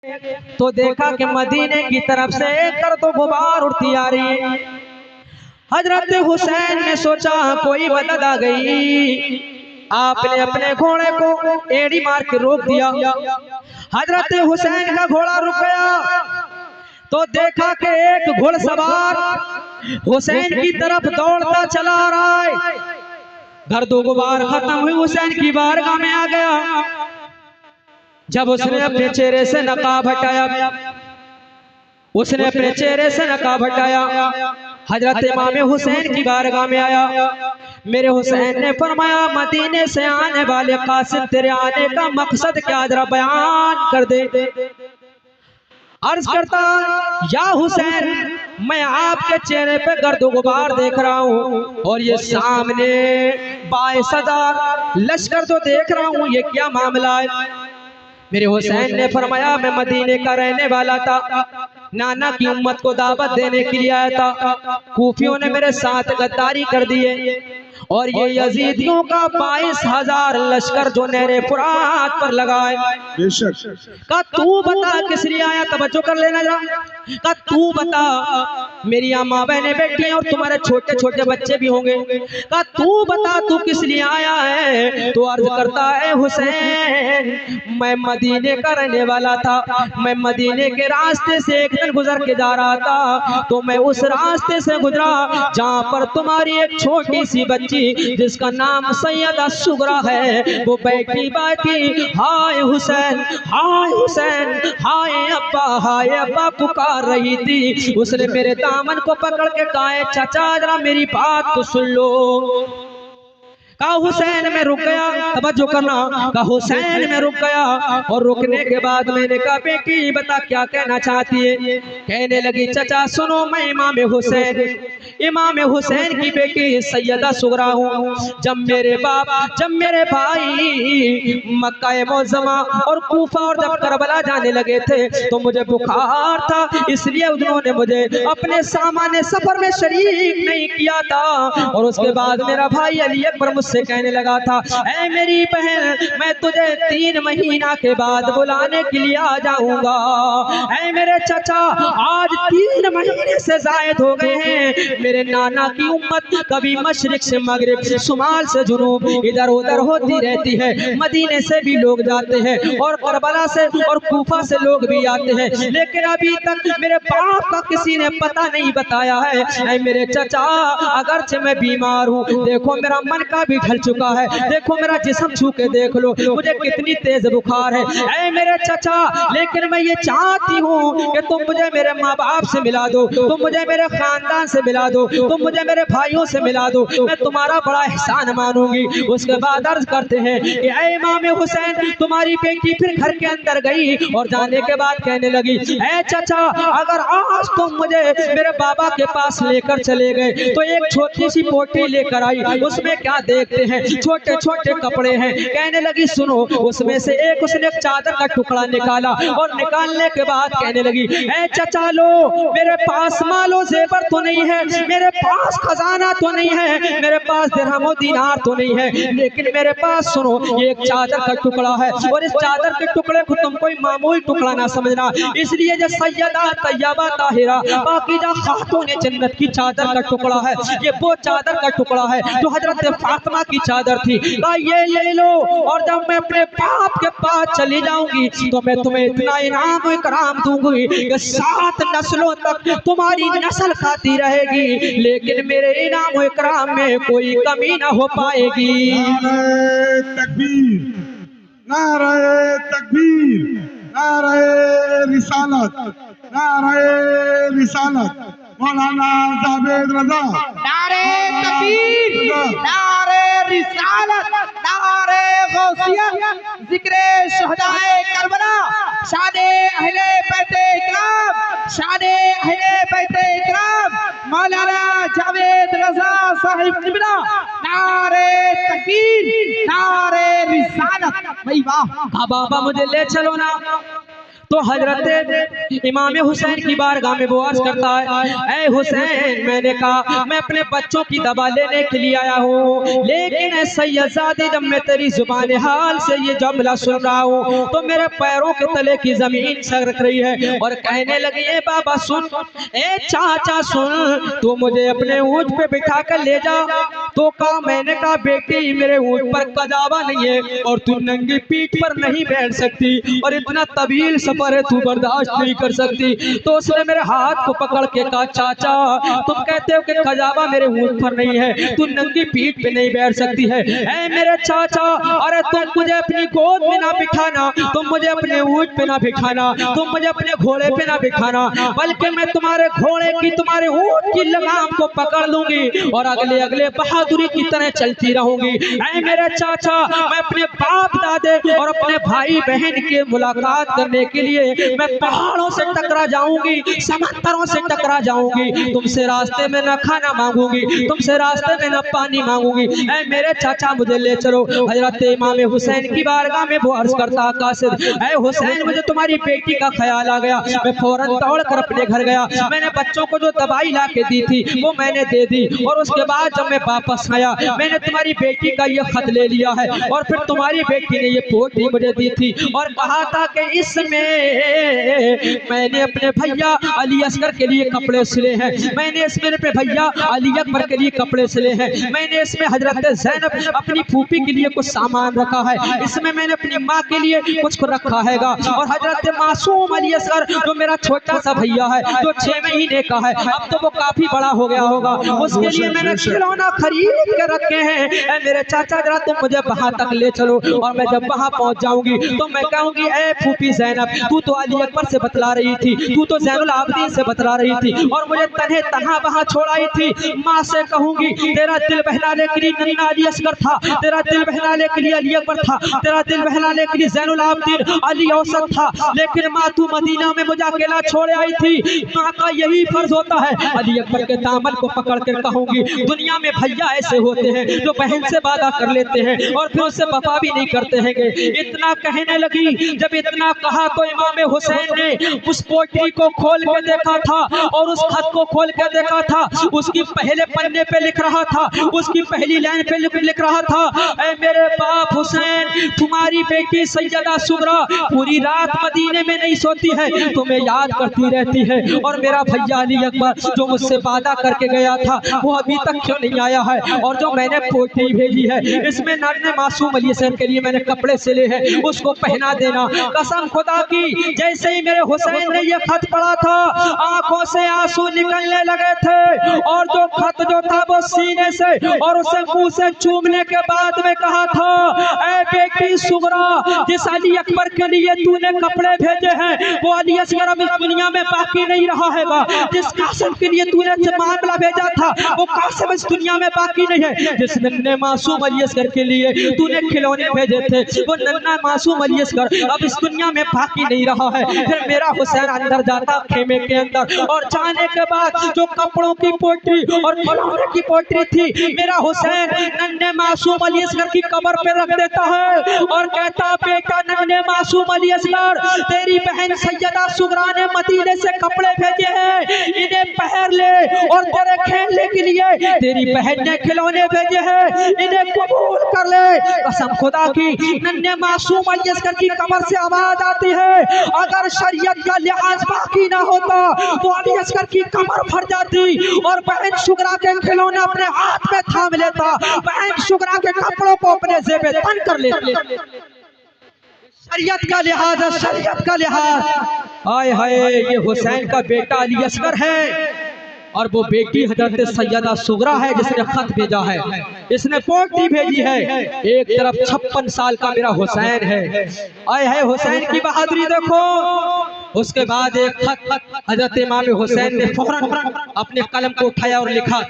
तो देखा कि मदीने की तरफ से गर्द गुबार उड़ती आ रही है। हजरत हुसैन ने सोचा कोई मदद आ गई। आपने अपने घोड़े को एड़ी मार के रोक दिया। हजरत हुसैन का घोड़ा रुक गया तो देखा कि एक घुड़सवार हुसैन की तरफ दौड़ता चला आ रहा है। गर्दो गुबार खत्म हुई, हुसैन की बारगाह में आ गया। जब उसने अपने चेहरे से नकाब हटाया, उसने अपने चेहरे से नकाब हटाया, हजरत इमाम हुसैन की बारगाह में आया। मेरे हुसैन ने फरमाया, मदीने से आने वाले कासिद तेरे आने का मकसद क्या, जरा बयान कर दे। अर्ज करता, या हुसैन, मैं आपके चेहरे पे गर्दो गुबार देख रहा हूँ और ये सामने 22,000 लश्कर जो देख रहा हूँ, ये क्या मामला है। मेरे हुसैन ने फरमाया, मैं मदीने का रहने वाला था, नाना की उम्मत को दावत देने के लिए आया था। कूफियों ने मेरे साथ गद्दारी कर दिए और ये यजीदियों का 22,000 लश्कर जो नहरे फुरात पर लगाए। का तू बता किस लिए आया, तवज्जो कर लेना जरा। का तू बता, मेरी यहाँ माँ बहने बैठी हैं और तुम्हारे छोटे छोटे बच्चे भी होंगे। का तू बता तू किस लिए आया है। तो अर्ज करता है, हुसैन मैं मदीने का रहने वाला था, मैं मदीने के रास्ते से एक दिन गुजर के जा रहा था, तो मैं उस रास्ते से गुजरा जहाँ पर तुम्हारी एक छोटी सी बच्ची जिसका नाम सैयदा सुगरा है, वो बैठी बैठी हाय हुसैन, हाय हुसैन, हाय अब्बा पुकार रही थी। उसने मेरे दामन को पकड़ के कहा, चाचा जरा मेरी बात तो सुन लो। का हुसैन में रुक गया, तवज्जो करना, का हुसैन में रुक गया और रुकने के बाद मैंने कहा, बेटी बता क्या कहना चाहती है। कहने लगी, चाचा सुनो, मैं इमाम हुसैन की बेटी सैयदा सुगरा हूँ। जब मेरे भाई मक्का मुअज़्ज़मा और कूफा और जब करबला जाने लगे थे तो मुझे बुखार था, इसलिए उन्होंने मुझे अपने सामान्य सफर में शरीक नहीं किया था। और उसके बाद मेरा भाई अली अकबर से कहने लगा था, ऐ मेरी बहन, मैं तुझे 3 महीना के बाद बुलाने के लिए आ जाऊंगा। ऐ मेरे चाचा, आज 3 महीने से जायद हो गए हैं। मेरे नाना की उम्मत कभी मशरिक से मगरिब, शुमाल से जुनूब, इधर उधर होती रहती है। मदीने से भी लोग जाते हैं और करबला से और कूफा से लोग भी आते हैं, लेकिन अभी तक मेरे बाप का किसी ने पता नहीं बताया है। ऐ मेरे चाचा, अगरचे मैं बीमार हूँ, देखो मेरा मन का भी ढल चुका है, देखो मेरा जिस्म छू के देख लो, मुझे कितनी तेज बुखार है। ऐ मेरे चाचा, लेकिन मैं ये चाहती हूँ कि तुम मुझे मेरे माँ बाप से मिला दो, तुम मुझे मेरे खानदान से मिला दो, तुम मुझे मेरे भाइयों से मिला दो, मैं तुम्हारा बड़ा एहसान मानूंगी। उसके बाद अर्ज करते हैं कि ऐ इमाम हुसैन, तुम्हारी बेटी फिर घर के अंदर गई और जाने के बाद कहने लगी, ऐ चाचा, अगर आज तुम मुझे मेरे बाबा के पास लेकर चले गए तो एक छोटी सी पोटी लेकर आई, उसमें क्या देखते हैं, छोटे छोटे कपड़े हैं। कहने लगी, सुनो, उसमें से उसने एक चादर का टुकड़ा निकाला और निकालने के बाद कहने लगी, ऐ चाचा लो, मेरे पास मालो जेवर तो नहीं है, मेरे पास खजाना तो नहीं है, मेरे पास दिरहम दीनार तो नहीं है, लेकिन मेरे पास सुनो, ये एक चादर का टुकड़ा है और इस चादर के टुकड़े को तुम कोई मामूली टुकड़ा ना समझना, इसलिए जो सैयदा तैयबा ताहिरा पाकीज़ा खातून जन्नत की चादर का टुकड़ा है, ये वो चादर का टुकड़ा है जो हजरत फातिमा की चादर थी। ये ले लो और जब मैं अपने बाप के पास चली जाऊंगी तो मैं तुम्हें इतना इनाम इकराम दूंगी कि 7 नस्लों तक तुम्हारी नस्ल खाती रहेगी, लेकिन मेरे इनाम इकराम में कोई कमी ना हो पाएगी। नारे तकबीर, नारे तकबीर, नारे रिसालत, नारे रिसालत। मौलाना जावेद रजा, नारे तकबीर, नारे रिसालत, नारे गौसिया, जिक्रे शहदाए करबला, शाने अहले बैते इकराम, शाने अहले बैते इकराम, मौलाना जावेद रजा साहिब किबला, नारे तकबीर, नारे रिसालत। भाई वाह, बाबा मुझे ले चलो ना, तो हजरत इमाम हुसैन की बारगाह में वो अर्ज करता है, ऐ हुसैन, मैंने कहा मैं अपने बच्चों की दवा लेने के लिए आया हूँ, लेकिन ऐ सैयदजादे, जब मैं तेरी जुबान हाल से ये जुमला सुन रहा हूँ तो मेरे पैरों के तले की जमीन सरक रही है और कहने लगी, ए बाबा सुन, ए चाचा सुन, तू मुझे अपने ऊँट पे बिठा कर ले जा। तो कहा, मैंने कहा बेटी, मेरे ऊँट पर कजावा नहीं है और तू नंगी पीठ पर नहीं बैठ सकती और इतना तवील सफर है, तू बर्दाश्त नहीं कर सकती। तो उसने मेरे हाथ को पकड़ के कहा, चाचा तुम कहते हो कि कजावा मेरे ऊँट पर नहीं है, तू नंगी पीठ पे नहीं बैठ सकती है। ऐ मेरे चाचा, अरे तुम मुझे अपनी गोद में ना बिठाना, तुम मुझे अपने ऊँट पे ना बिठाना, तुम मुझे अपने घोड़े पे ना बिठाना, बल्कि मैं तुम्हारे घोड़े की, तुम्हारे ऊँट की लगाम को पकड़ लूंगी और अगले अगले बहादुरी की तरह चलती रहूंगी। ऐ मेरे चाचा, मैं अपने बाप दादे और अपने भाई बहन के मुलाकात करने के लिए मैं पहाड़ों से टकरा जाऊंगी, समंदरों से टकरा जाऊंगी, तुमसे रास्ते में न खाना मांगूंगी, तुमसे रास्ते में न पानी मांगूंगी। ऐ मेरे चाचा, मुझे ले चलो। हजरत इमाम हुसैन की बारगाह में वो अर्ज करता, कासिद, ऐ हुसैन, मुझे तुम्हारी बेटी का ख्याल आ गया। मैं फौरन दौड़ कर अपने घर गया, मैंने बच्चों को जो दवाई ला के दी थी वो मैंने दे दी और उसके बाद जब मैं वापस आया मैंने तुम्हारी बेटी का ये खत ले लिया है और फिर तुम्हारी बेटी ने ये पोथी मुझे दी थी और कहा था कि इसमें मैंने अपने भैया अली असगर के लिए कपड़े सिले हैं, मैंने इसमें अपने भैया अली अकबर के लिए कपड़े सिले हैं, मैंने इसमें हजरत ज़ैनब अपनी फूफी के लिए कुछ सामान रखा है, इसमें मैंने अपनी माँ के लिए कुछ रखा हैगा और हजरत मासूम अली असगर जो मेरा छोटा सा भैया है जो 6 महीने का है, अब तो वो काफी बड़ा हो गया होगा, उसके लिए मैंने खिलौना खरीद के रखे हैं। ऐ मेरे चाचा, जरा तुम मुझे वहां तक ले चलो और मैं जब वहां पहुंच जाऊंगी तो मैं कहूंगी, ऐ फूफी ज़ैनब, तू तो अली अकबर से बतला रही थी, तू तो ज़ैनुल आबिदीन से बतला रही थी और मुझे तन्हे तन्हा वहां छोड़ाई थी। माँ से कहूंगी, तेरा दिल बहलाने के लिए नन्ना अली असगर था, तेरा दिल बहलाने के लिए अली अकबर था, तेरा दिल बहलाने के लिए ज़ैनुल आबिदीन अली औसत था, लेकिन माँ तू मदीना में मुझे अकेला छोड़े आई थी। माँ का यही फर्ज होता है। अली अकबर के दामन को पकड़ कर कहूंगी, दुनिया में भैया ऐसे होते हैं जो बहन से वादा कर लेते हैं और फिर उससे वफा भी नहीं करते हैं। इतना कहने लगी, जब इतना कहा तो इमाम हुसैन ने उस पोटली को खोल के देखा था और उस खत को खोल के देखा था, उसकी पहले पन्ने पे लिख रहा था, उसकी पहली लाइन पे लिख रहा था, ऐ मेरे बाप हुसैन, तुम्हारी बेटी सैयदा सुगरा पूरी रात मदीने में नहीं सोती है, तुम्हें याद करती रहती है और मेरा भैया अली अकबर जो मुझसे वादा करके गया था वो अभी तक क्यों नहीं आया है, और जो मैंने पोटली भेजी है इसमें नन्हे मासूम अली असगर के लिए मैंने कपड़े सिले हैं, उसको पहना देना। कसम खुदा की, जैसे ही मेरे हुसैन ने ये खत पढ़ा था आंखों से आंसू निकलने लगे थे और जो खत जो था वो सीने से और उसे मुंह से चूमने के बाद में कहा था, ऐ बेटी सुगरा, जिस अली अकबर के लिए तूने कपड़े भेजे हैं वो अली असगर अब इस दुनिया में बाकी नहीं रहा हैगा, जिस कासिम के लिए तूने मामला भेजा था वो कासिम इस दुनिया में बाकी नहीं है, जिस नन्हे मासूम अली असगर के लिए तूने खिलौने भेजे थे वो नन्हा मासूम अली असगर अब इस दुनिया में बाकी नहीं रहा है। फिर मेरा हुसैन अंदर जाता खेमे के अंदर और जाने के बाद जो कपड़ों की पोटली और खिलौने की पोटली थी मेरा हुसैन नन्हे मासूम अली असगर की कब्र पे रख देता है और कहता, बेटा नन्हे मासूम अली असगर, तेरी बहन सैयदा सुगरा ने मदीने से कपड़े भेजे हैं, इन्हें पहन ले और तेरे खेलने के लिए तेरी बहन ने खिलौने भेजे हैं, इन्हें कबूल कर ले। कसम खुदा की, नन्हे मासूम अली असगर की कमर से आवाज आती है, अगर शरीयत का लिहाज बाकी ना होता तो अली असगर की कमर फट जाती और बहन सुगरा के खिलौने अपने हाथ में थाम लेता, बहन सुगरा के कपड़ों को अपने जेबे तन कर लेता। शरीयत का लिहाज है, शरीयत का लिहाज। हाय हाय, ये हुसैन का बेटा अली असगर है और वो बेटी हजरत सैयदा सुगरा है जिसने खत भेजा है, इसने पोटली भेजी है। एक तरफ 56 साल का मेरा हुसैन है, आए है हुसैन की बहादुरी देखो। उसके बाद एक खत हजरत इमाम हुसैन ने फौरन अपने कलम को उठाया और लिखा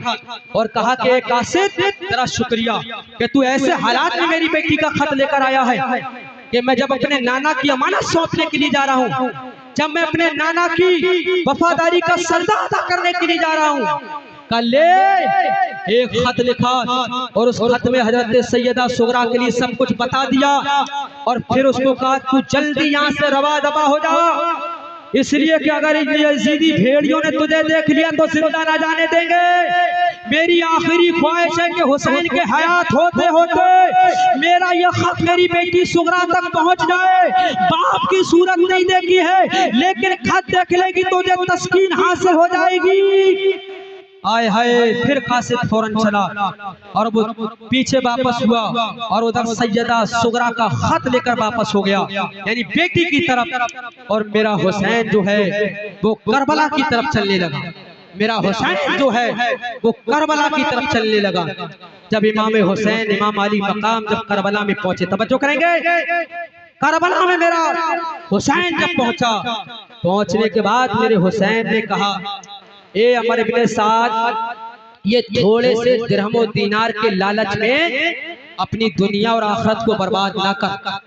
और कहा कि कासिद, तेरा शुक्रिया कि तू ऐसे हालात में मेरी बेटी का खत लेकर आया है कि मैं जब अपने नाना की अमानत सौंपने के लिए जा रहा हूँ, जब मैं अपने नाना की वफादारी का सजदा अदा करने के लिए जा रहा हूँ, कल ले एक खत लिखा और उस खत में हजरत सैयदा सुगरा के लिए सब कुछ बता दिया और फिर उसको कहा तू जल्दी यहाँ से रवा दबा हो जा, इसलिए कि अगर यजीदी भेड़ियों ने तुझे देख लिया तो जिंदा ना जाने देंगे। मेरी आखिरी ख्वाहिश है कि हुसैन के हयात होते होते मेरा यह खत मेरी बेटी सुगरा तक पहुंच जाए। बाप की सूरत नहीं देखी है लेकिन खत देख लेगी तो तुझे तस्कीन हासिल हो जाएगी। आए हाय, फिर कासिद फौरन चला और वो पीछे वापस हुआ और उधर सैयदा सुगरा का खत लेकर वापस हो गया, यानी बेटी की तरफ। और मेरा हुसैन जो है वो करबला की तरफ चलने लगा। मेरा हुसैन जो है वो करबला की तरफ चलने लगा। जब इमाम हुसैन इमाम अली मकाम जब करबला में पहुंचे, तवज्जो करेंगे, करबला में मेरा हुसैन जब पहुंचा, पहुंचने के बाद मेरे हुसैन ने कहा, ए अमर इब्ने साद, ये थोड़े से दिरहम और दीनार के लालच में अपनी दुनिया और आखिरत को बर्बाद ना कर।